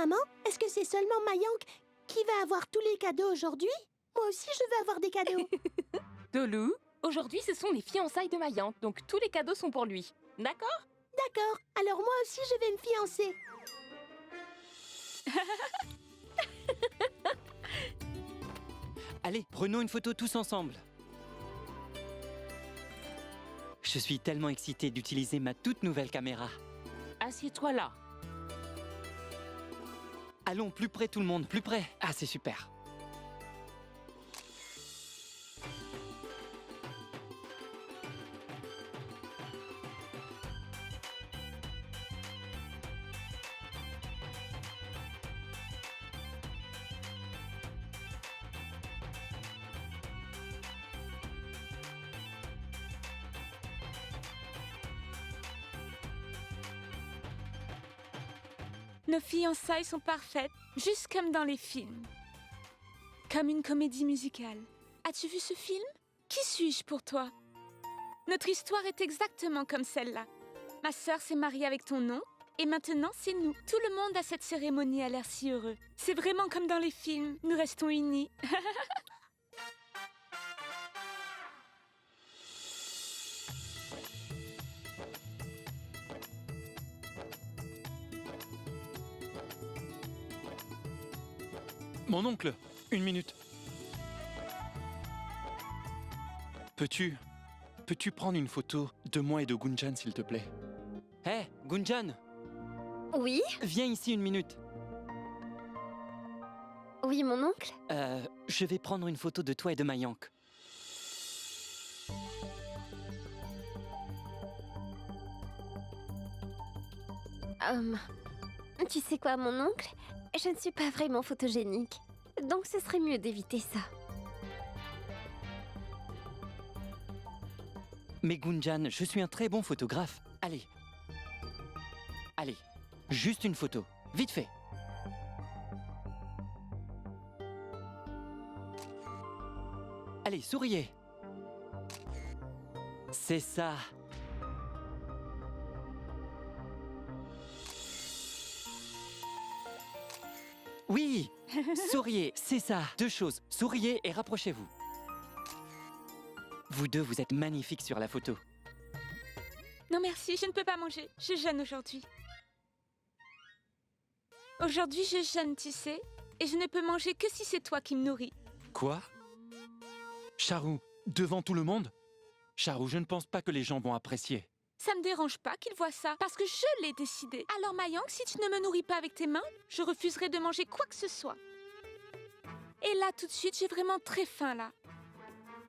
Maman, est-ce que c'est seulement Mayank qui va avoir tous les cadeaux aujourd'hui? Moi aussi, je veux avoir des cadeaux. Dolou, aujourd'hui ce sont les fiançailles de Mayank, donc tous les cadeaux sont pour lui. D'accord? D'accord, alors moi aussi, je vais me fiancer. Allez, prenons une photo tous ensemble. Je suis tellement excité d'utiliser ma toute nouvelle caméra. Assieds-toi là. Allons, plus près tout le monde, plus près. Ah, c'est super. Nos fiançailles sont parfaites, juste comme dans les films. Comme une comédie musicale. As-tu vu ce film? Qui suis-je pour toi? Notre histoire est exactement comme celle-là. Ma sœur s'est mariée avec ton oncle, et maintenant c'est nous. Tout le monde à cette cérémonie a l'air si heureux. C'est vraiment comme dans les films, nous restons unis. Mon oncle, une minute. Peux-tu prendre une photo de moi et de Gunjan, s'il te plaît? Hé, Gunjan, Oui? viens ici une minute. Oui, mon oncle? Je vais prendre une photo de toi et de Mayank. Tu sais quoi, mon oncle? Je ne suis pas vraiment photogénique. Donc ce serait mieux d'éviter ça. Mais Gunjan, je suis un très bon photographe. Allez. Allez, juste une photo. Vite fait. Allez, souriez. C'est ça. Oui, souriez, c'est ça. Deux choses, souriez et rapprochez-vous. Vous deux, vous êtes magnifiques sur la photo. Non merci, je ne peux pas manger. Je jeûne aujourd'hui. Aujourd'hui, je jeûne, tu sais. Et je ne peux manger que si c'est toi qui me nourris. Quoi? Charou, devant tout le monde? Charou, je ne pense pas que les gens vont apprécier. Ça me dérange pas qu'ils voient ça, parce que je l'ai décidé. Alors Mayank, si tu ne me nourris pas avec tes mains, je refuserai de manger quoi que ce soit. Et là, tout de suite, j'ai vraiment très faim, là.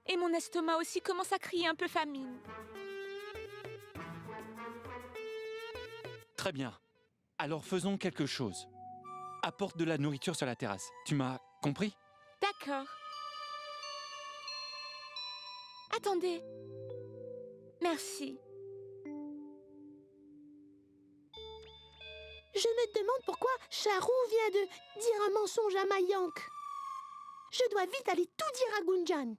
Et mon estomac aussi commence à crier un peu famine. Très bien. Alors faisons quelque chose. Apporte de la nourriture sur la terrasse. Tu m'as compris? D'accord. Attendez. Merci. Je me demande pourquoi Charou vient de dire un mensonge à Mayank. Je dois vite aller tout dire à Gunjan.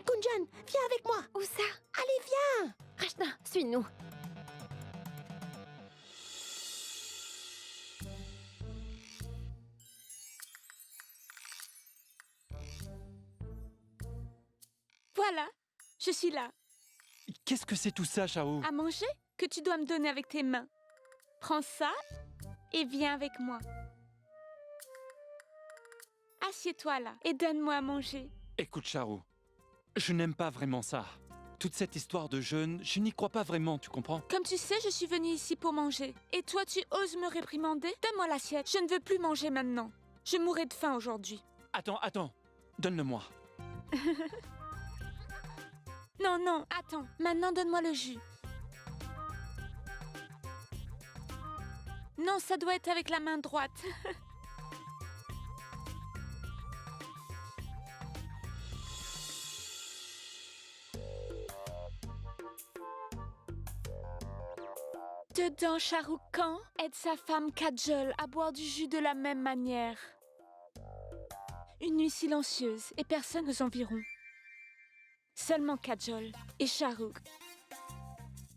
Gunjan, viens avec moi. Où ça? Allez, viens. Rachna, suis-nous. Voilà, je suis là. Qu'est-ce que c'est tout ça, Charou? À manger que tu dois me donner avec tes mains. Prends ça et viens avec moi. Assieds-toi là et donne-moi à manger. Écoute, Charou, je n'aime pas vraiment ça. Toute cette histoire de jeûne, je n'y crois pas vraiment, tu comprends? Comme tu sais, je suis venue ici pour manger. Et toi, tu oses me réprimander? Donne-moi l'assiette. Je ne veux plus manger maintenant. Je mourrai de faim aujourd'hui. Attends, donne-le-moi. Non, non, attends. Maintenant, donne-moi le jus. Non, ça doit être avec la main droite. Dedans, Shah Rukh Khan aide sa femme Kajol à boire du jus de la même manière. Une nuit silencieuse et personne aux environs. Seulement Kajol et Shah Rukh.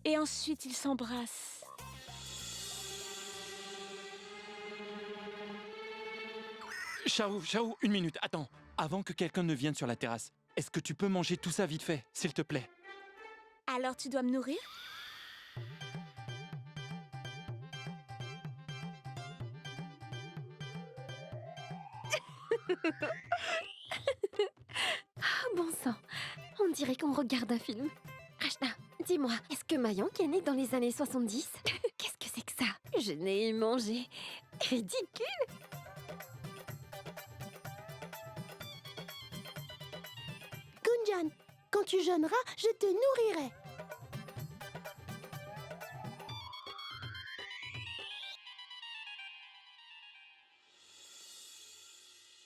Et ensuite, ils s'embrassent. Charou, une minute, attends. Avant que quelqu'un ne vienne sur la terrasse, est-ce que tu peux manger tout ça vite fait, s'il te plaît? Alors tu dois me nourrir? Oh, bon sang, on dirait qu'on regarde un film. Rachna, dis-moi, est-ce que Mayank est né dans les années 70? Qu'est-ce que c'est que ça? Je n'ai mangé. Ridicule. Gunjan, quand tu jeûneras, je te nourrirai.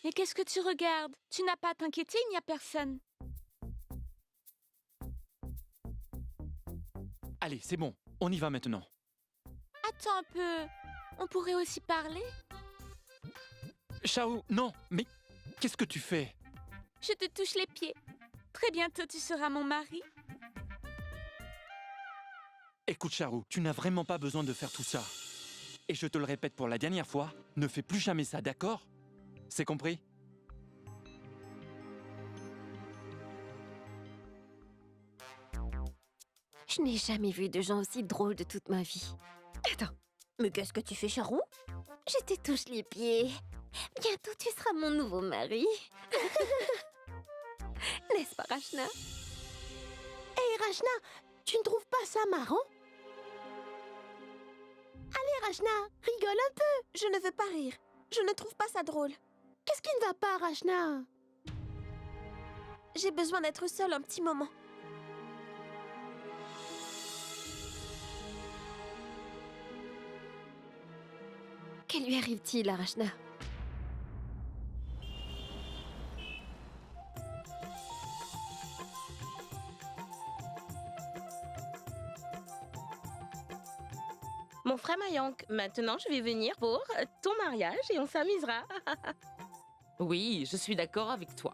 Mais qu'est-ce que tu regardes? Tu n'as pas à t'inquiéter, il n'y a personne. Allez, c'est bon, on y va maintenant. Attends un peu. On pourrait aussi parler? Charou, non, mais qu'est-ce que tu fais? Je te touche les pieds. Très bientôt, tu seras mon mari. Écoute, Charou, tu n'as vraiment pas besoin de faire tout ça. Et je te le répète pour la dernière fois, ne fais plus jamais ça, d'accord? C'est compris? Je n'ai jamais vu de gens aussi drôles de toute ma vie. Attends, mais qu'est-ce que tu fais, Charou? Je te touche les pieds. Bientôt, tu seras mon nouveau mari. N'est-ce pas, Rachna? Hé, Rachna, tu ne trouves pas ça marrant? Allez, Rachna, rigole un peu. Je ne veux pas rire. Je ne trouve pas ça drôle. Qu'est-ce qui ne va pas, Rachna? J'ai besoin d'être seule un petit moment. Que lui arrive-t-il à Rachna? Mon frère Mayank, maintenant je vais venir pour ton mariage et on s'amusera. Oui, je suis d'accord avec toi.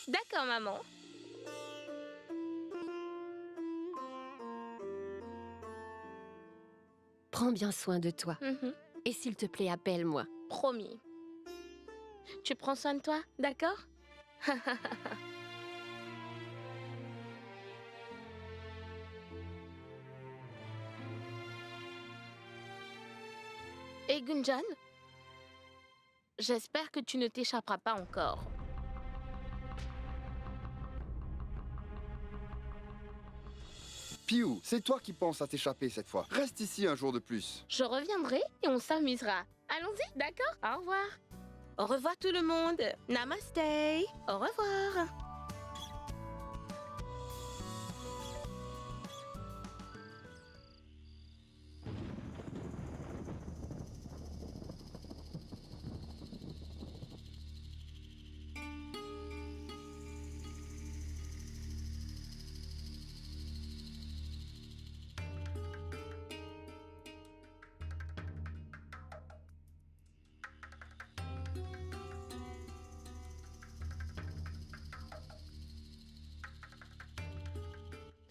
D'accord, maman. Prends bien soin de toi. Mhm, Et s'il te plaît, appelle-moi. promis. Tu prends soin de toi, d'accord? Et Gunjan, j'espère que tu ne t'échapperas pas encore. Piou, c'est toi qui penses à t'échapper cette fois. Reste ici un jour de plus. Je reviendrai et on s'amusera. Allons-y, d'accord? Au revoir. Au revoir tout le monde. Namaste. Au revoir.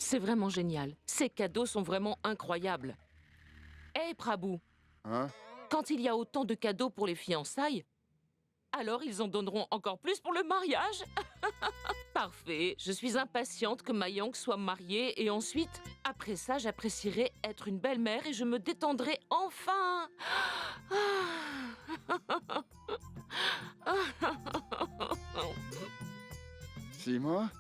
C'est vraiment génial. Ces cadeaux sont vraiment incroyables. Hé, Prabhu, Hein? quand il y a autant de cadeaux pour les fiançailles, alors ils en donneront encore plus pour le mariage. Parfait. Je suis impatiente que Mayank soit mariée et ensuite, après ça, j'apprécierai être une belle-mère et je me détendrai enfin. C'est moi?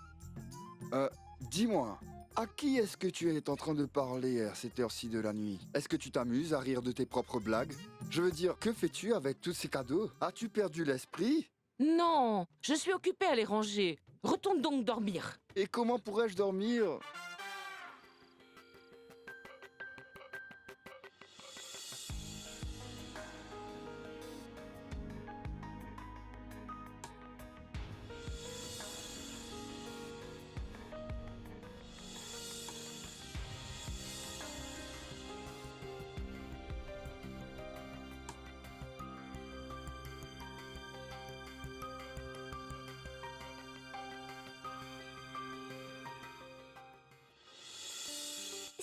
Dis-moi, à qui est-ce que tu es en train de parler à cette heure-ci de la nuit? Est-ce que tu t'amuses à rire de tes propres blagues? Je veux dire, que fais-tu avec tous ces cadeaux? As-tu perdu l'esprit? Non, je suis occupée à les ranger. Retourne donc dormir. Et comment pourrais-je dormir?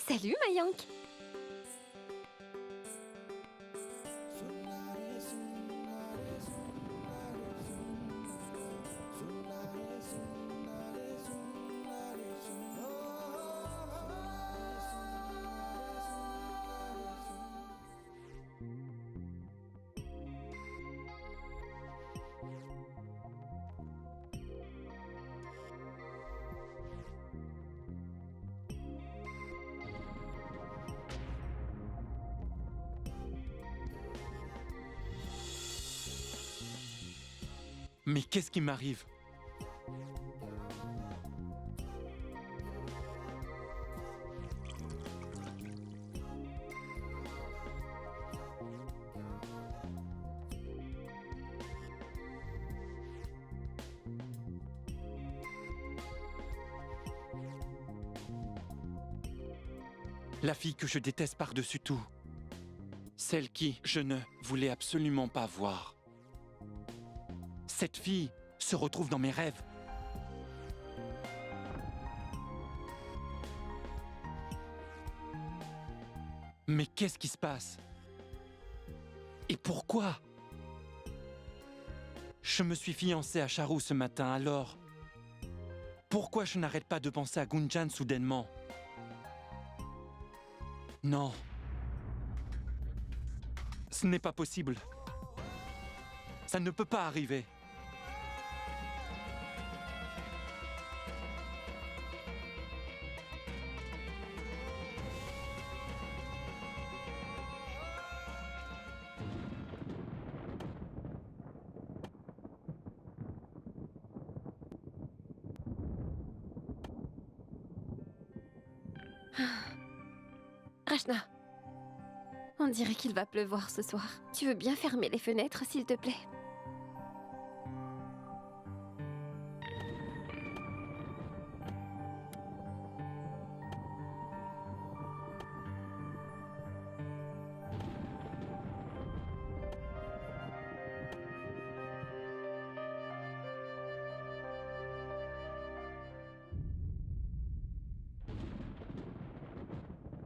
Salut, Mayank. Mais qu'est-ce qui m'arrive? La fille que je déteste par-dessus tout. Celle qui je ne voulais absolument pas voir. Cette fille se retrouve dans mes rêves. Mais qu'est-ce qui se passe? Et pourquoi? Je me suis fiancé à Charu ce matin, alors pourquoi je n'arrête pas de penser à Gunjan soudainement? Non. Ce n'est pas possible. Ça ne peut pas arriver. Rachna, on dirait qu'il va pleuvoir ce soir. Tu veux bien fermer les fenêtres, s'il te plaît?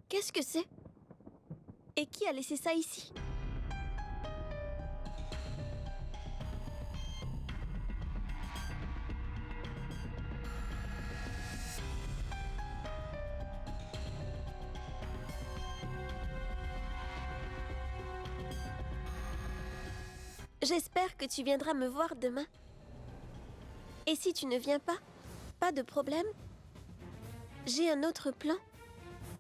Qu'est-ce que c'est? Et qui a laissé ça ici? J'espère que tu viendras me voir demain. Et si tu ne viens pas, pas de problème. J'ai un autre plan.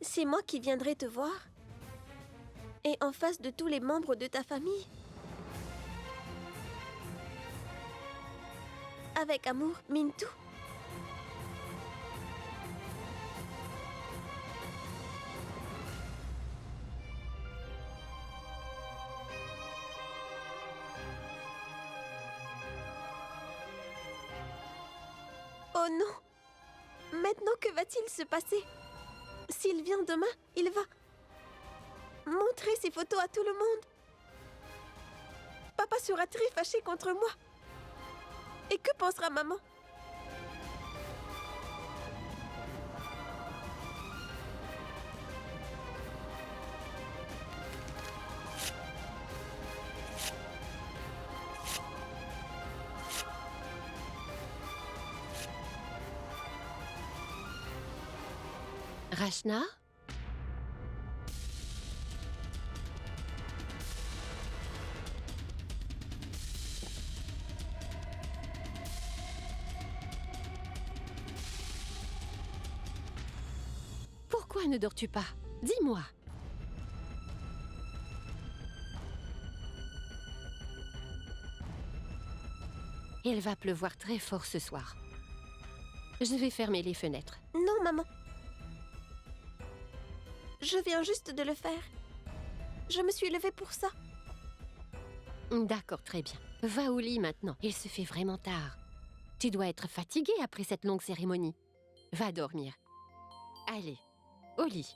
C'est moi qui viendrai te voir. Et en face de tous les membres de ta famille. Avec amour, Mintou. Oh non! Maintenant, que va-t-il se passer? S'il vient demain, il va montrer ses photos à tout le monde. Papa sera très fâché contre moi. Et que pensera maman? Rachna? Pourquoi ne dors-tu pas? Dis-moi. Il va pleuvoir très fort ce soir. Je vais fermer les fenêtres. Non, maman. Je viens juste de le faire. Je me suis levée pour ça. D'accord, très bien. Va au lit maintenant. Il se fait vraiment tard. Tu dois être fatiguée après cette longue cérémonie. Va dormir. Allez, au lit.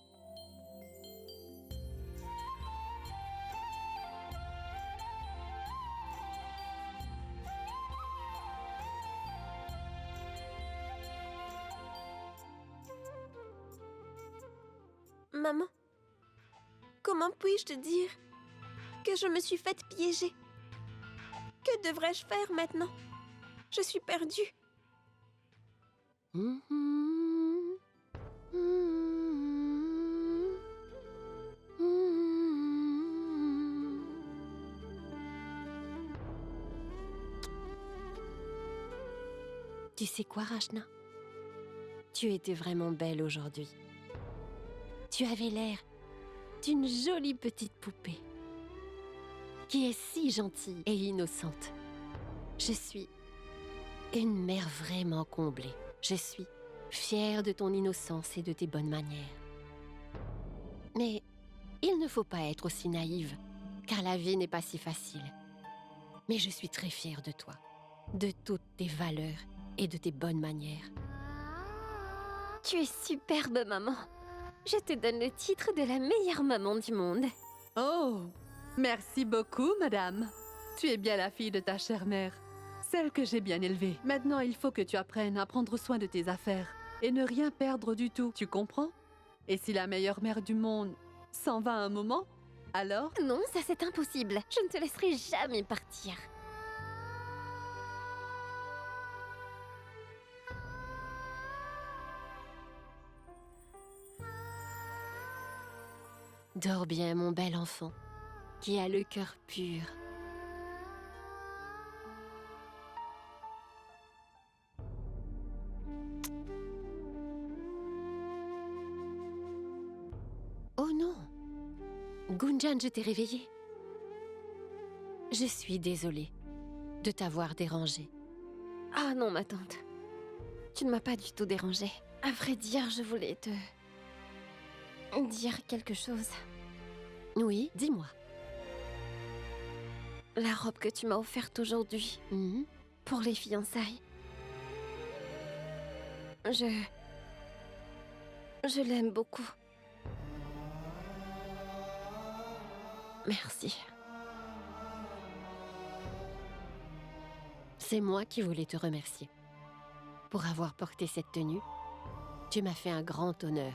Maman, comment puis-je te dire que je me suis faite piéger? Que devrais-je faire maintenant? Je suis perdue. Tu sais quoi, Rachna? Tu étais vraiment belle aujourd'hui. Tu avais l'air d'une jolie petite poupée qui est si gentille et innocente. Je suis Une mère vraiment comblée. Je suis fière de ton innocence et de tes bonnes manières. Mais il ne faut pas être aussi naïve, car la vie n'est pas si facile. Mais je suis très fière de toi, de toutes tes valeurs et de tes bonnes manières. Tu es superbe, maman. Je te donne le titre de la meilleure maman du monde. Oh, merci beaucoup, madame. Tu es bien la fille de ta chère mère, celle que j'ai bien élevée. Maintenant, il faut que tu apprennes à prendre soin de tes affaires et ne rien perdre du tout, tu comprends? Et si la meilleure mère du monde s'en va un moment, alors? Non, ça c'est impossible. Je ne te laisserai jamais partir. Dors bien, mon bel enfant, qui a le cœur pur. Oh non! Gunjan, je t'ai réveillée. Je suis désolée de t'avoir dérangée. Ah non, ma tante. Tu ne m'as pas du tout dérangée. À vrai dire, je voulais te... dire quelque chose. Oui, dis-moi. La robe que tu m'as offerte aujourd'hui, pour les fiançailles. Je l'aime beaucoup. Merci. C'est moi qui voulais te remercier. Pour avoir porté cette tenue, tu m'as fait un grand honneur.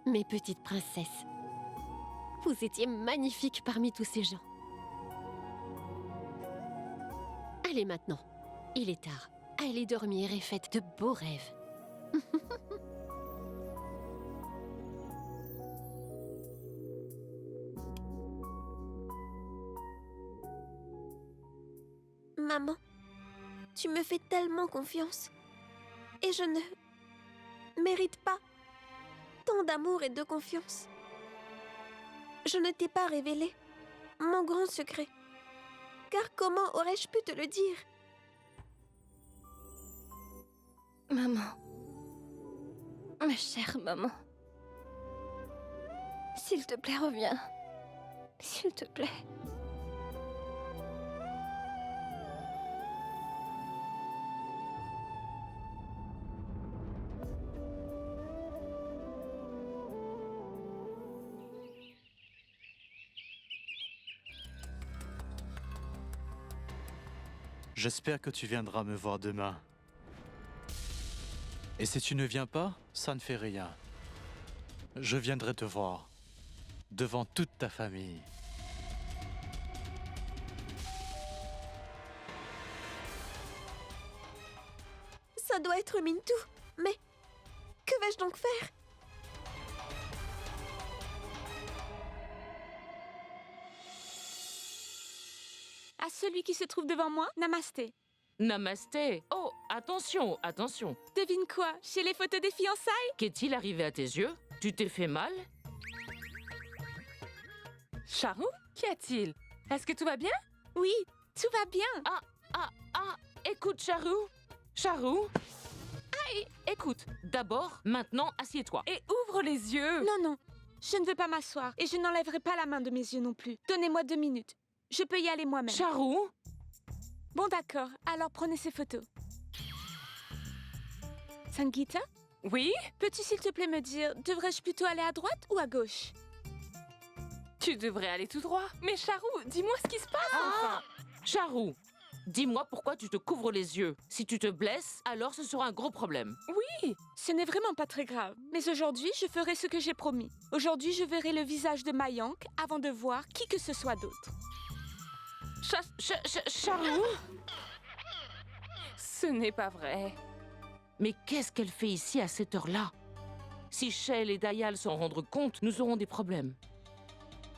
Mes petites princesses, vous étiez magnifiques parmi tous ces gens. Allez maintenant, il est tard. Allez dormir et faites de beaux rêves. Maman, tu me fais tellement confiance. Et je ne mérite pas tant d'amour et de confiance. Je ne t'ai pas révélé mon grand secret. Car comment aurais-je pu te le dire? Maman. Ma chère maman. S'il te plaît, reviens. S'il te plaît. J'espère que tu viendras me voir demain. Et si tu ne viens pas, ça ne fait rien. Je viendrai te voir, devant toute ta famille. Ça doit être Mintou. Mais que vais-je donc faire? À celui qui se trouve devant moi, namasté. Namasté. Oh, attention, attention. Devine quoi? Chez les photos des fiançailles? Qu'est-il arrivé à tes yeux? Tu t'es fait mal? Charou, qu'y a-t-il? Est-ce que tout va bien? Oui, tout va bien. Écoute, Charou. Charou. Écoute, d'abord, maintenant, assieds-toi. Et ouvre les yeux. Non, je ne veux pas m'asseoir et je n'enlèverai pas la main de mes yeux non plus. Donnez-moi 2 minutes. Je peux y aller moi-même. Charou. Bon, d'accord. Alors prenez ces photos. Sangeeta? Oui? Peux-tu s'il te plaît me dire, devrais-je plutôt aller à droite ou à gauche? Tu devrais aller tout droit. Mais Charou, dis-moi ce qui se passe enfin. Charou, dis-moi pourquoi tu te couvres les yeux. Si tu te blesses, alors ce sera un gros problème. Oui, ce n'est vraiment pas très grave. Mais aujourd'hui, je ferai ce que j'ai promis. Aujourd'hui, je verrai le visage de Mayank avant de voir qui que ce soit d'autre. Charou? Ce n'est pas vrai. Mais qu'est-ce qu'elle fait ici à cette heure-là? Si Shell et Dayal s'en rendent compte, nous aurons des problèmes.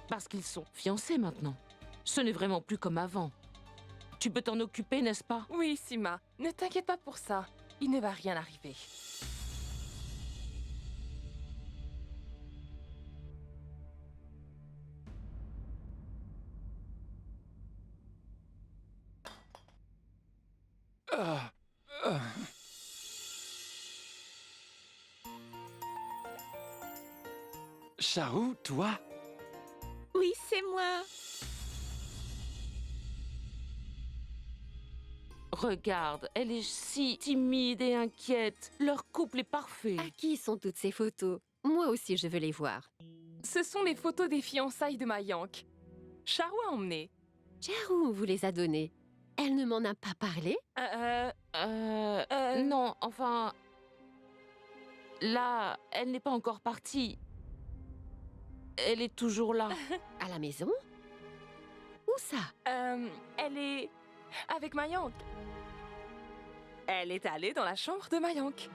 Parce qu'ils sont fiancés maintenant. Ce n'est vraiment plus comme avant. Tu peux t'en occuper, n'est-ce pas? Oui, Sima, ne t'inquiète pas pour ça. Il ne va rien arriver. Ah, ah. Charou, toi? Oui, c'est moi. Regarde, elle est si timide et inquiète. Leur couple est parfait. À qui sont toutes ces photos? Moi aussi, je veux les voir. Ce sont les photos des fiançailles de Mayank. Charou a emmené. Charou vous les a données. Elle ne m'en a pas parlé? Non, enfin... Là, elle n'est pas encore partie. Elle est toujours là. À la maison? Où ça? Elle est avec Mayank. Elle est allée dans la chambre de Mayank.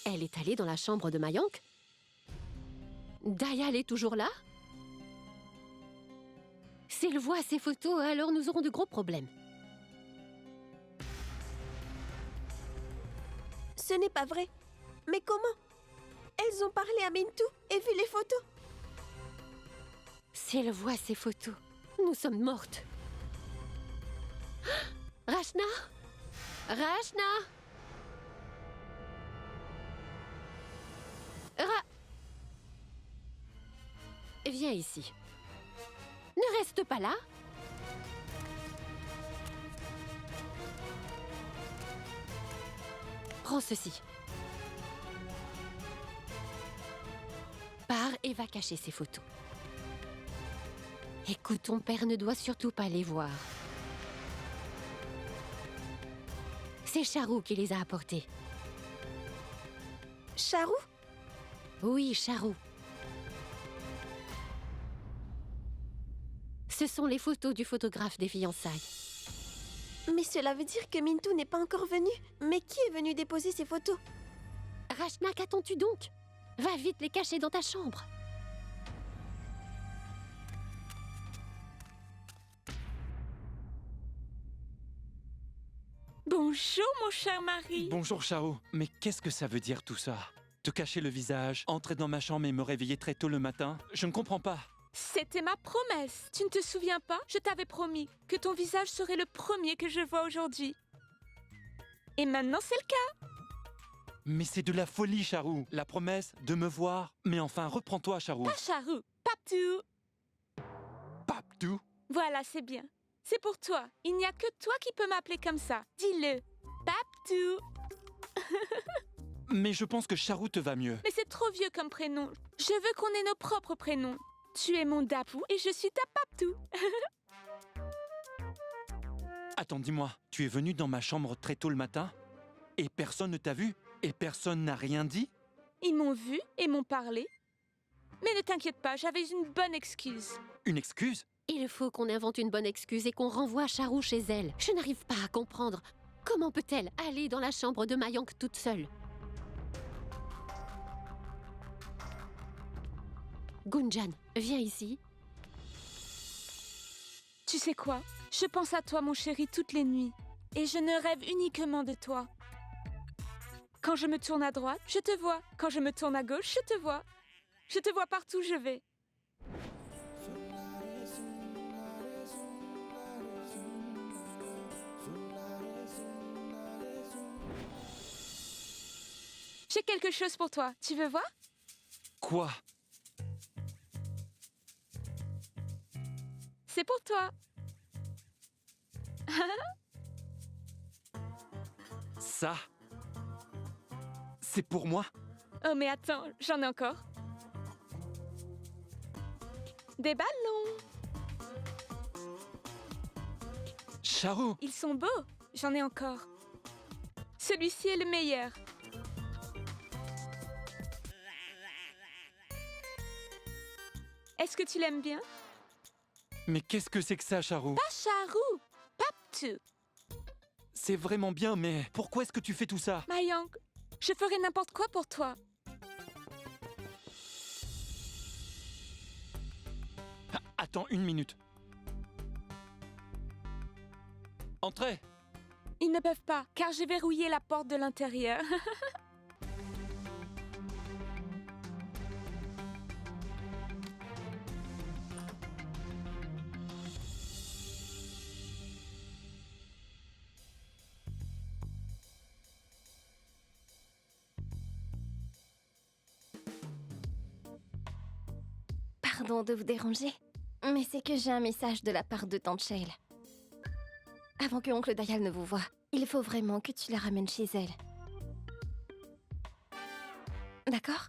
Elle est allée dans la chambre de Mayank? Dayal est toujours là? S'il voit ces photos, alors nous aurons de gros problèmes. Ce n'est pas vrai. Mais comment? Elles ont parlé à Mintou et vu les photos. S'il voit ces photos, nous sommes mortes. Rachna? Rachna? Viens ici. Ne reste pas là. Prends ceci. Pars et va cacher ces photos. Écoute, ton père ne doit surtout pas les voir. C'est Charou qui les a apportées. Charou? Oui, Charou. Ce sont les photos du photographe des fiançailles. Mais cela veut dire que Mintou n'est pas encore venu. Mais qui est venu déposer ces photos? Rachna, qu'attends-tu donc? Va vite les cacher dans ta chambre. Bonjour, mon cher mari. Bonjour, Charou. Mais qu'est-ce que ça veut dire tout ça? Te cacher le visage, entrer dans ma chambre et me réveiller très tôt le matin? Je ne comprends pas. C'était ma promesse. Tu ne te souviens pas? Je t'avais promis que ton visage serait le premier que je vois aujourd'hui. Et maintenant, c'est le cas. Mais c'est de la folie, Charou. La promesse de me voir. Mais enfin, reprends-toi, Charou. Pas Charou, Paptou. Paptou? Voilà, c'est bien. C'est pour toi. Il n'y a que toi qui peux m'appeler comme ça. Dis-le. Paptou. Mais je pense que Charou te va mieux. Mais c'est trop vieux comme prénom. Je veux qu'on ait nos propres prénoms. Tu es mon Dapou et je suis ta Paptou. Attends, dis-moi, tu es venu dans ma chambre très tôt le matin? Et personne ne t'a vu? Et personne n'a rien dit? Ils m'ont vu et m'ont parlé. Mais ne t'inquiète pas, j'avais une bonne excuse. Une excuse? Il faut qu'on invente une bonne excuse et qu'on renvoie Charou chez elle. Je n'arrive pas à comprendre. Comment peut-elle aller dans la chambre de Mayank toute seule? Gunjan, viens ici. Tu sais quoi? Je pense à toi, mon chéri, toutes les nuits. Et je ne rêve uniquement de toi. Quand je me tourne à droite, je te vois. Quand je me tourne à gauche, je te vois. Je te vois partout où je vais. J'ai quelque chose pour toi. Tu veux voir? Quoi? C'est pour toi. Ça? C'est pour moi? Oh, mais attends, j'en ai encore. Des ballons. Charou! Ils sont beaux. J'en ai encore. Celui-ci est le meilleur. Est-ce que tu l'aimes bien? Mais qu'est-ce que c'est que ça, Charou? Pas Charou, Paptou. C'est vraiment bien, mais pourquoi est-ce que tu fais tout ça? Mayank, je ferai n'importe quoi pour toi. Ah, attends une minute. Entrez. Ils ne peuvent pas, car j'ai verrouillé la porte de l'intérieur. Pardon de vous déranger, mais c'est que j'ai un message de la part de Tante Shale. Avant que Oncle Dial ne vous voie, il faut vraiment que tu la ramènes chez elle. D'accord?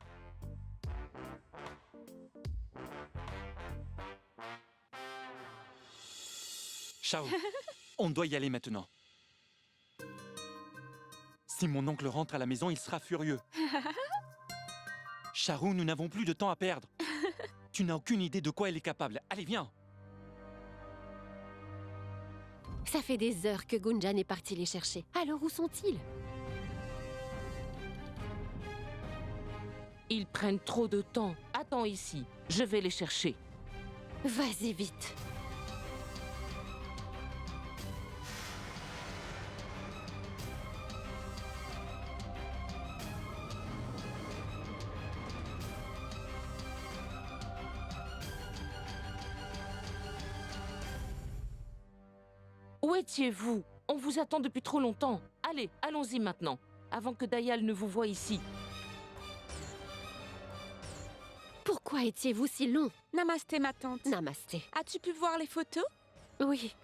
Shao, on doit y aller maintenant. Si mon oncle rentre à la maison, il sera furieux. Charou, nous n'avons plus de temps à perdre. Tu n'as aucune idée de quoi elle est capable. Allez, viens. Ça fait des heures que Gunjan est parti les chercher. Alors où sont-ils? Ils prennent trop de temps. Attends ici, je vais les chercher. Vas-y vite. Où étiez-vous? On vous attend depuis trop longtemps. Allez, allons-y maintenant, avant que Dayal ne vous voie ici. Pourquoi étiez-vous si long? Namasté, ma tante. Namasté. As-tu pu voir les photos? Oui,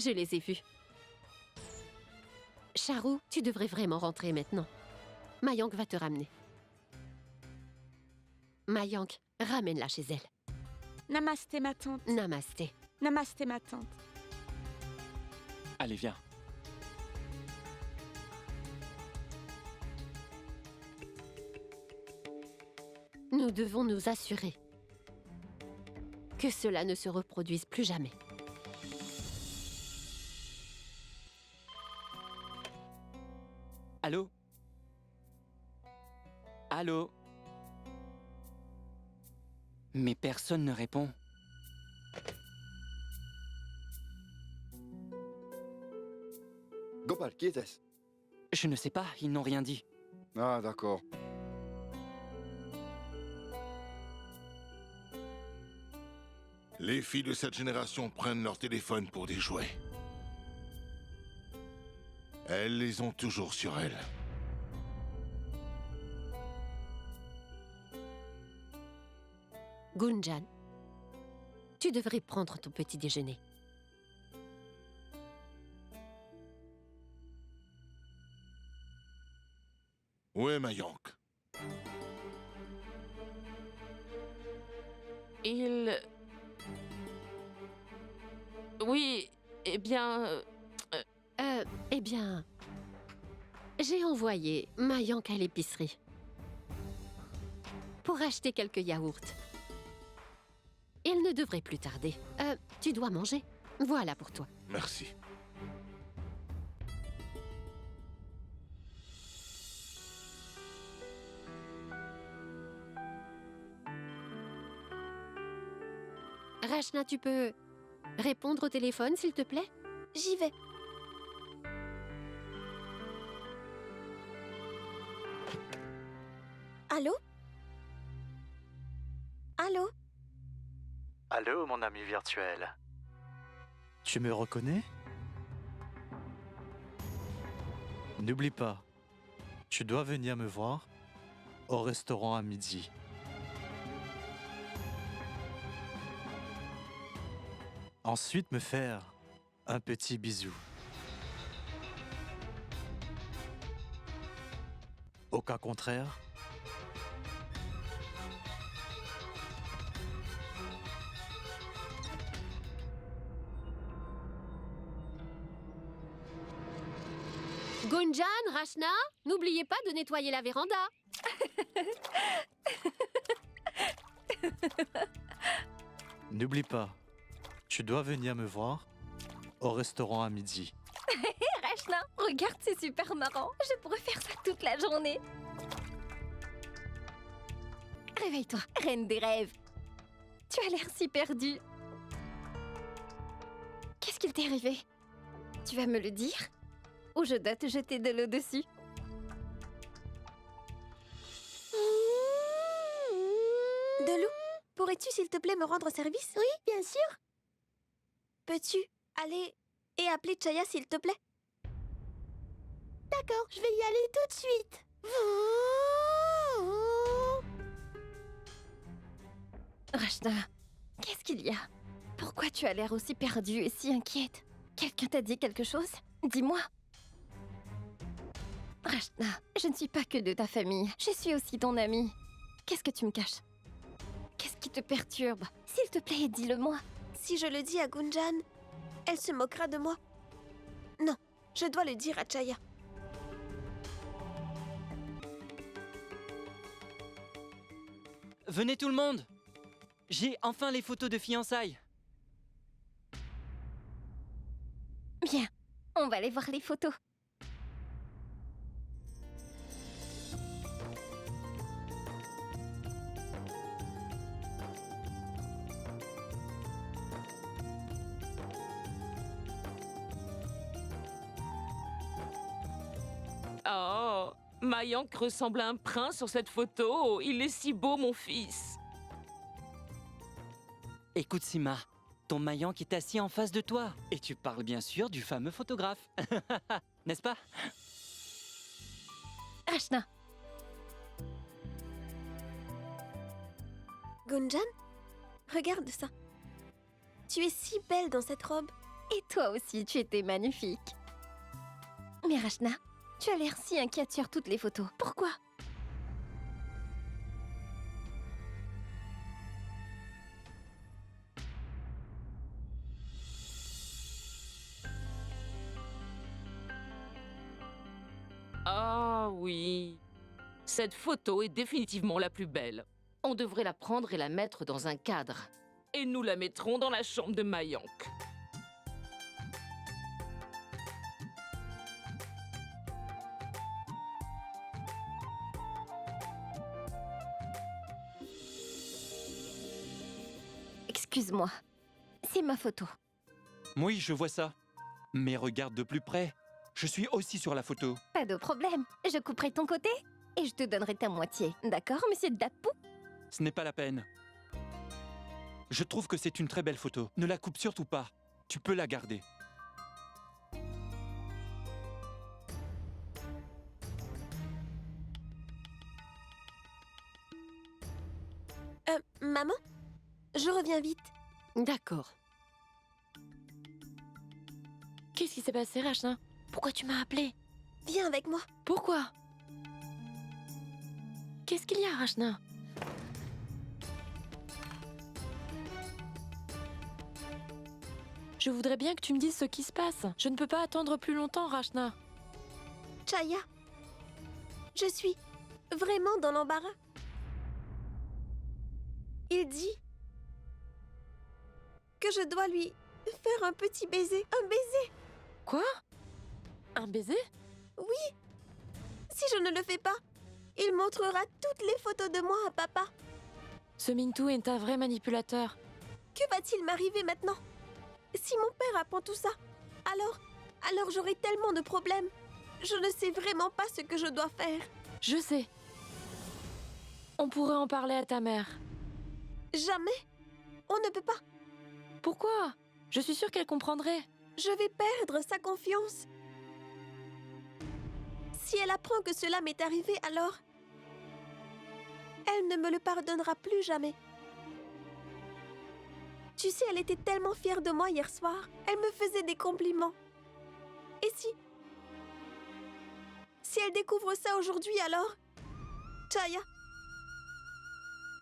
je les ai vues. Charou, tu devrais vraiment rentrer maintenant. Mayank va te ramener. Mayank, ramène-la chez elle. Namasté, ma tante. Namasté. Namasté, ma tante. Allez, viens. Nous devons nous assurer que cela ne se reproduise plus jamais. Allô? Allô? Mais personne ne répond. Gopal, qui était-ce? Je ne sais pas, ils n'ont rien dit. Ah, d'accord. Les filles de cette génération prennent leur téléphone pour des jouets. Elles les ont toujours sur elles. Gunjan, tu devrais prendre ton petit déjeuner. Où est Mayank? Oui, eh bien... Eh bien... J'ai envoyé Mayank à l'épicerie pour acheter quelques yaourts. Il ne devrait plus tarder. Tu dois manger. Voilà pour toi. Merci. Rachna, tu peux répondre au téléphone, s'il te plaît? J'y vais. Allô? Allô? Allô, mon ami virtuel. Tu me reconnais? N'oublie pas, tu dois venir me voir au restaurant à midi. Ensuite, me faire un petit bisou. Au cas contraire, Gunjan, Rachna, n'oubliez pas de nettoyer la véranda. n'oublie pas, tu dois venir me voir au restaurant à midi. Hé, Rachna, regarde, c'est super marrant. Je pourrais faire ça toute la journée. Réveille-toi, reine des rêves. Tu as l'air si perdue. Qu'est-ce qu'il t'est arrivé? Tu vas me le dire? Ou je dois te jeter de l'eau dessus? Delou, pourrais-tu s'il te plaît me rendre service? Oui, bien sûr. Peux-tu aller et appeler Chaya s'il te plaît? D'accord, je vais y aller tout de suite. Rachna, qu'est-ce qu'il y a? Pourquoi tu as l'air aussi perdue et si inquiète? Quelqu'un t'a dit quelque chose? Dis-moi. Rachna, je ne suis pas que de ta famille. Je suis aussi ton amie. Qu'est-ce que tu me caches? Qu'est-ce qui te perturbe? S'il te plaît, dis-le-moi. Si je le dis à Gunjan, elle se moquera de moi. Non, je dois le dire à Chaya. Venez tout le monde! J'ai enfin les photos de fiançailles. Bien, on va aller voir les photos. Oh, Mayank ressemble à un prince sur cette photo. Il est si beau, mon fils. Écoute Sima, ton Mayank est assis en face de toi. Et tu parles bien sûr du fameux photographe. N'est-ce pas? Rachna, Gunjan, regarde ça. Tu es si belle dans cette robe. et toi aussi, tu étais magnifique. Mais Rachna, tu as l'air si inquiète sur toutes les photos. Pourquoi? Ah oui. Cette photo est définitivement la plus belle. On devrait la prendre et la mettre dans un cadre. Et nous la mettrons dans la chambre de Mayank. Excuse-moi, c'est ma photo. Oui, je vois ça. Mais regarde de plus près. Je suis aussi sur la photo. Pas de problème, je couperai ton côté et je te donnerai ta moitié. D'accord, monsieur Dapou? Ce n'est pas la peine. Je trouve que c'est une très belle photo. Ne la coupe surtout pas. Tu peux la garder. Maman, je reviens vite. D'accord. Qu'est-ce qui s'est passé, Rachna? Pourquoi tu m'as appelé? Viens avec moi. Pourquoi? Qu'est-ce qu'il y a, Rachna? Je voudrais bien que tu me dises ce qui se passe. Je ne peux pas attendre plus longtemps, Rachna. Chaya, je suis vraiment dans l'embarras. Il dit que je dois lui faire un petit baiser. Un baiser. Quoi? Un baiser? Oui. Si je ne le fais pas, il montrera toutes les photos de moi à papa. Ce Mintou est un vrai manipulateur. Que va-t-il m'arriver maintenant? Si mon père apprend tout ça, alors j'aurai tellement de problèmes. Je ne sais vraiment pas ce que je dois faire. Je sais. On pourrait en parler à ta mère. Jamais. On ne peut pas. Pourquoi? Je suis sûre qu'elle comprendrait. Je vais perdre sa confiance. Si elle apprend que cela m'est arrivé, alors elle ne me le pardonnera plus jamais. Tu sais, elle était tellement fière de moi hier soir. Elle me faisait des compliments. Et si elle découvre ça aujourd'hui, alors Chaya,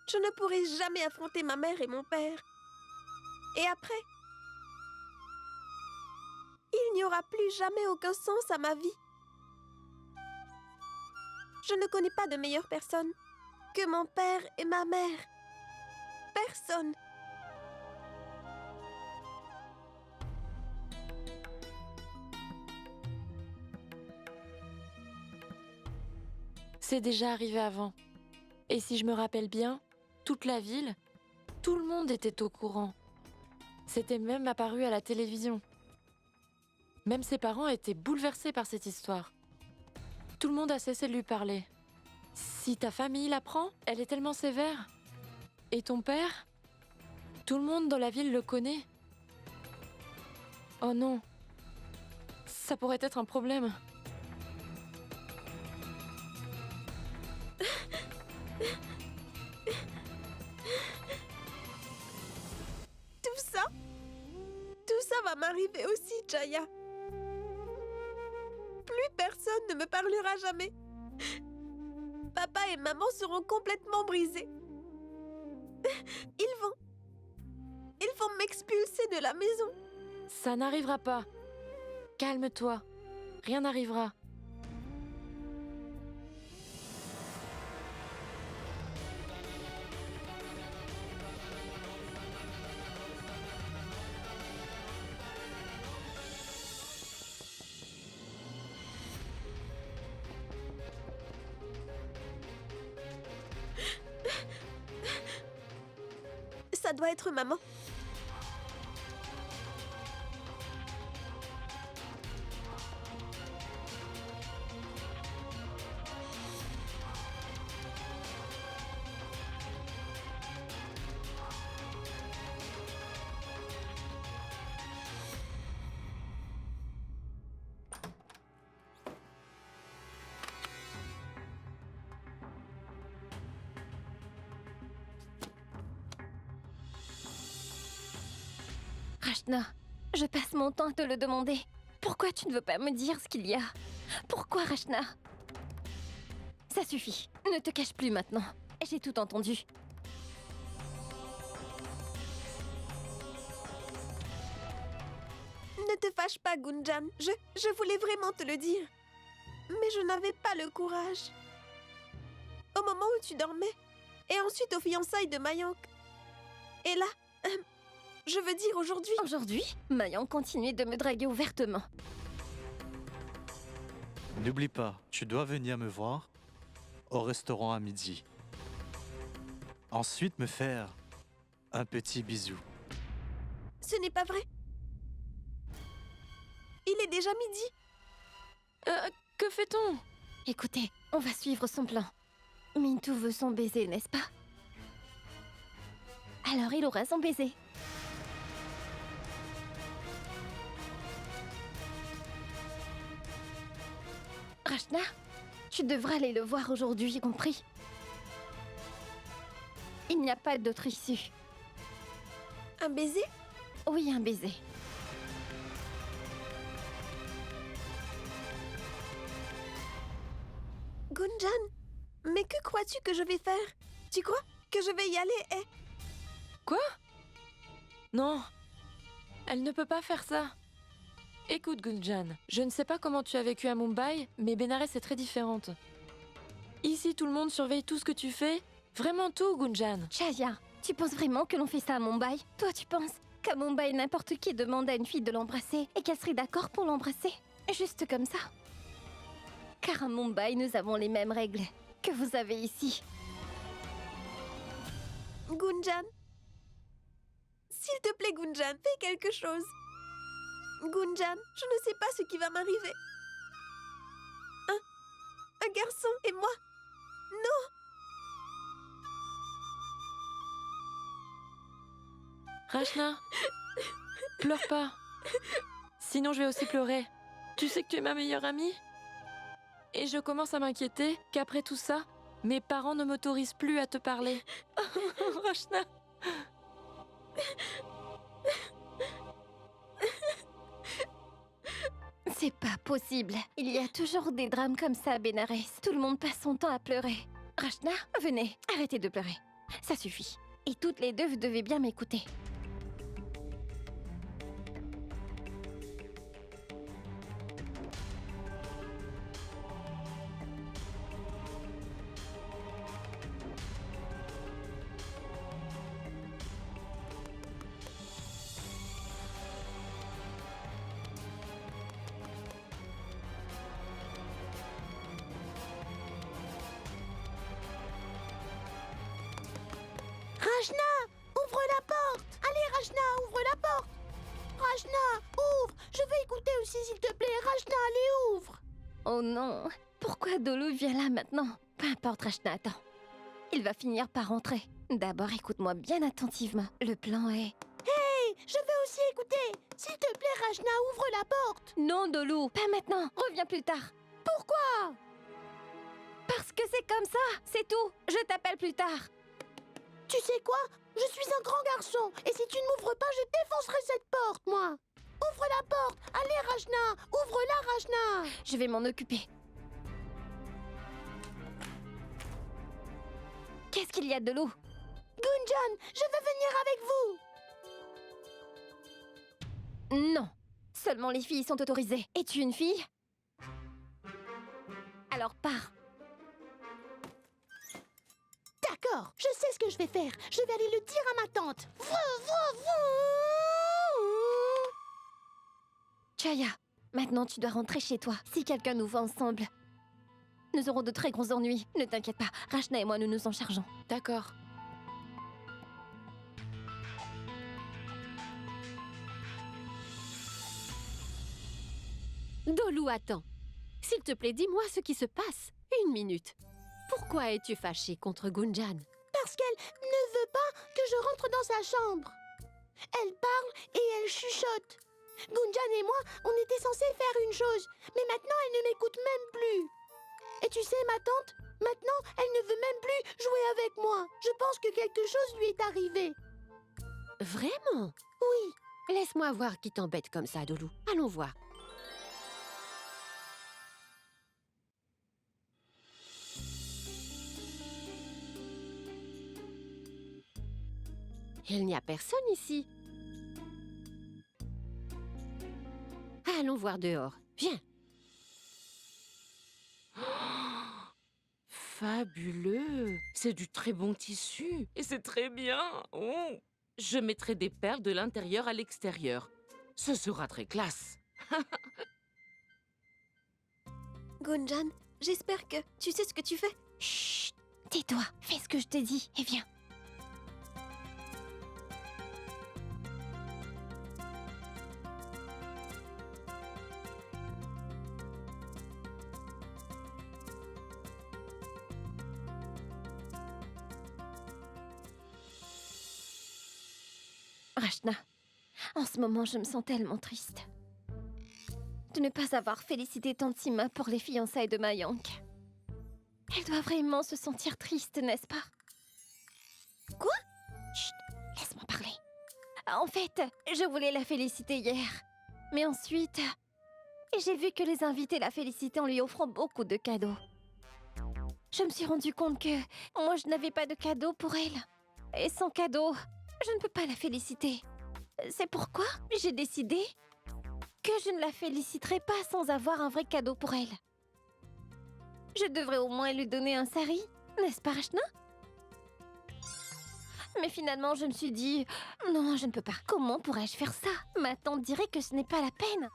je ne pourrai jamais affronter ma mère et mon père. Et après, il n'y aura plus jamais aucun sens à ma vie. Je ne connais pas de meilleure personne que mon père et ma mère. Personne. C'est déjà arrivé avant. Et si je me rappelle bien, toute la ville, tout le monde était au courant. C'était même apparu à la télévision. Même ses parents étaient bouleversés par cette histoire. Tout le monde a cessé de lui parler. Si ta famille l'apprend, elle est tellement sévère. Et ton père? Tout le monde dans la ville le connaît. Oh non. Ça pourrait être un problème. Tout ça va m'arriver aussi, Jaya. Plus personne ne me parlera jamais. Papa et maman seront complètement brisés. Ils vont m'expulser de la maison. Ça n'arrivera pas. Calme-toi. Rien n'arrivera. Ça doit être maman. Rachna, je passe mon temps à te le demander. Pourquoi tu ne veux pas me dire ce qu'il y a? Pourquoi, Rachna? Ça suffit. Ne te cache plus maintenant. J'ai tout entendu. Ne te fâche pas, Gunjan. Je voulais vraiment te le dire. Mais je n'avais pas le courage. Au moment où tu dormais, et ensuite aux fiançailles de Mayank. Et là, je veux dire aujourd'hui... Aujourd'hui, Mayank continuait de me draguer ouvertement. N'oublie pas, tu dois venir me voir au restaurant à midi. Ensuite, me faire un petit bisou. Ce n'est pas vrai. Il est déjà midi. Que fait-on? Écoutez, on va suivre son plan. Mintou veut son baiser, n'est-ce pas? Alors il aura son baiser. Rachna, tu devras aller le voir aujourd'hui, compris? Il n'y a pas d'autre issue. Un baiser? Oui, un baiser. Gunjan, mais que crois-tu que je vais faire? Tu crois que je vais y aller et... Quoi? Non. Elle ne peut pas faire ça. Écoute, Gunjan, je ne sais pas comment tu as vécu à Mumbai, mais Benares est très différente. Ici, tout le monde surveille tout ce que tu fais. Vraiment tout, Gunjan. Jaya, tu penses vraiment que l'on fait ça à Mumbai? Toi, tu penses qu'à Mumbai, n'importe qui demande à une fille de l'embrasser et qu'elle serait d'accord pour l'embrasser? Juste comme ça. Car à Mumbai, nous avons les mêmes règles que vous avez ici. Gunjan. S'il te plaît, Gunjan, fais quelque chose. Gunjan, je ne sais pas ce qui va m'arriver. Un garçon et moi? Non! Rachna, pleure pas. Sinon, je vais aussi pleurer. Tu sais que tu es ma meilleure amie? Et je commence à m'inquiéter qu'après tout ça, mes parents ne m'autorisent plus à te parler. Rachna. C'est pas possible. Il y a toujours des drames comme ça à Benares. Tout le monde passe son temps à pleurer. Rachna, venez, arrêtez de pleurer. Ça suffit. Et toutes les deux, vous devez bien m'écouter. Rachna, ouvre la porte! Allez, Rachna, ouvre la porte! Rachna, ouvre! Je veux écouter aussi, s'il te plaît. Rachna, allez, ouvre. Oh non, pourquoi Dolu vient là maintenant? Peu importe, Rachna, attends. Il va finir par rentrer. D'abord, écoute-moi bien attentivement. Le plan est... Hey, je veux aussi écouter. S'il te plaît, Rachna, ouvre la porte. Non, Dolu, pas maintenant. Reviens plus tard. Pourquoi? Parce que c'est comme ça, c'est tout. Je t'appelle plus tard. Tu sais quoi? Je suis un grand garçon. Et si tu ne m'ouvres pas, je défoncerai cette porte, moi. Ouvre la porte. Allez, Rachna. Ouvre-la, Rachna. Je vais m'en occuper. Qu'est-ce qu'il y a, Dolu? Gunjan, je veux venir avec vous. Non. Seulement les filles sont autorisées. Es-tu une fille? Alors pars. D'accord, je sais ce que je vais faire. Je vais aller le dire à ma tante. Chaya, maintenant tu dois rentrer chez toi. Si quelqu'un nous voit ensemble, nous aurons de très gros ennuis. Ne t'inquiète pas, Rachna et moi nous nous en chargeons. D'accord. Dolu, attends. S'il te plaît, dis-moi ce qui se passe. Une minute. Pourquoi es-tu fâchée contre Gunjan? Parce qu'elle ne veut pas que je rentre dans sa chambre. Elle parle et elle chuchote. Gunjan et moi, on était censés faire une chose, mais maintenant elle ne m'écoute même plus. Et tu sais, ma tante, maintenant elle ne veut même plus jouer avec moi. Je pense que quelque chose lui est arrivé. Vraiment? Oui. Laisse-moi voir qui t'embête comme ça, Dolu. Allons voir. Il n'y a personne ici. Allons voir dehors. Viens. Fabuleux! C'est du très bon tissu et c'est très bien. Oh. Je mettrai des perles de l'intérieur à l'extérieur. Ce sera très classe. Gunjan, j'espère que tu sais ce que tu fais. Chut, tais-toi, fais ce que je te dis et viens. Rachna, en ce moment, je me sens tellement triste. De ne pas avoir félicité Tante Sima pour les fiançailles de Mayank. Elle doit vraiment se sentir triste, n'est-ce pas? Quoi? Chut, laisse-moi parler. En fait, je voulais la féliciter hier. Mais ensuite, j'ai vu que les invités la félicitaient en lui offrant beaucoup de cadeaux. Je me suis rendu compte que moi, je n'avais pas de cadeau pour elle. Et sans cadeau, je ne peux pas la féliciter. C'est pourquoi j'ai décidé que je ne la féliciterai pas sans avoir un vrai cadeau pour elle. Je devrais au moins lui donner un sari, n'est-ce pas, Rachna? Mais finalement, je me suis dit, non, je ne peux pas. Comment pourrais-je faire ça? Ma tante dirait que ce n'est pas la peine.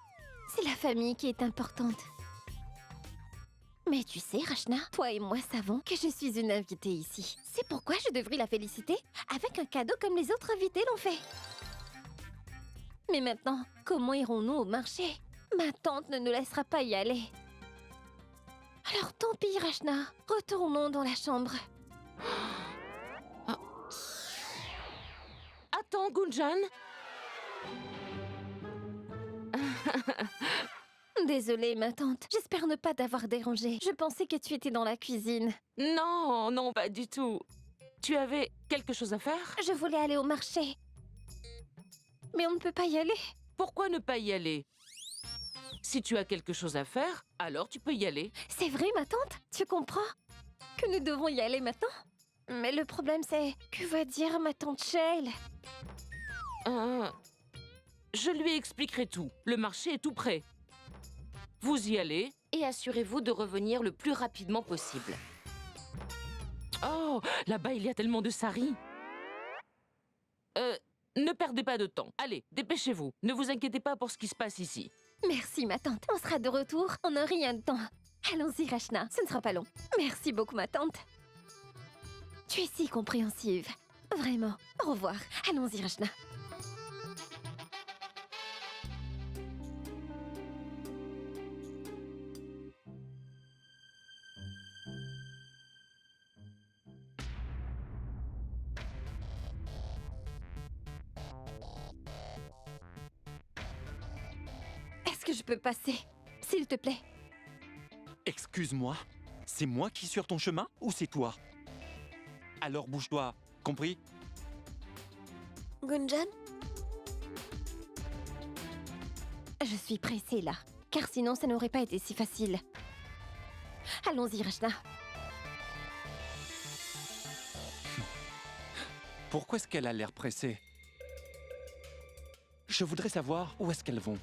C'est la famille qui est importante. Mais tu sais, Rachna, toi et moi savons que je suis une invitée ici. C'est pourquoi je devrais la féliciter avec un cadeau comme les autres invités l'ont fait. Mais maintenant, comment irons-nous au marché? Ma tante ne nous laissera pas y aller. Alors tant pis, Rachna. Retournons dans la chambre. Attends, Gunjan. Désolée, ma tante. J'espère ne pas t'avoir dérangée. Je pensais que tu étais dans la cuisine. Non, non, pas du tout. Tu avais quelque chose à faire? Je voulais aller au marché. Mais on ne peut pas y aller. Pourquoi ne pas y aller? Si tu as quelque chose à faire, alors tu peux y aller. C'est vrai, ma tante? Tu comprends que nous devons y aller maintenant? Mais le problème, c'est... Que va dire ma tante Shale? Je lui expliquerai tout. Le marché est tout prêt. Vous y allez et assurez-vous de revenir le plus rapidement possible. Oh, là-bas, il y a tellement de saris. Ne perdez pas de temps. Allez, dépêchez-vous. Ne vous inquiétez pas pour ce qui se passe ici. Merci, ma tante. On sera de retour en un rien de temps. Allons-y, Rachna. Ce ne sera pas long. Merci beaucoup, ma tante. Tu es si compréhensive. Vraiment. Au revoir. Allons-y, Rachna. je peux passer. S'il te plaît. Excuse-moi, c'est moi qui suis sur ton chemin ou c'est toi? Alors bouge-toi, compris? Gunjan? Je suis pressée là, car sinon ça n'aurait pas été si facile. Allons-y, Rachna. Pourquoi est-ce qu'elle a l'air pressée? Je voudrais savoir où est-ce qu'elles vont.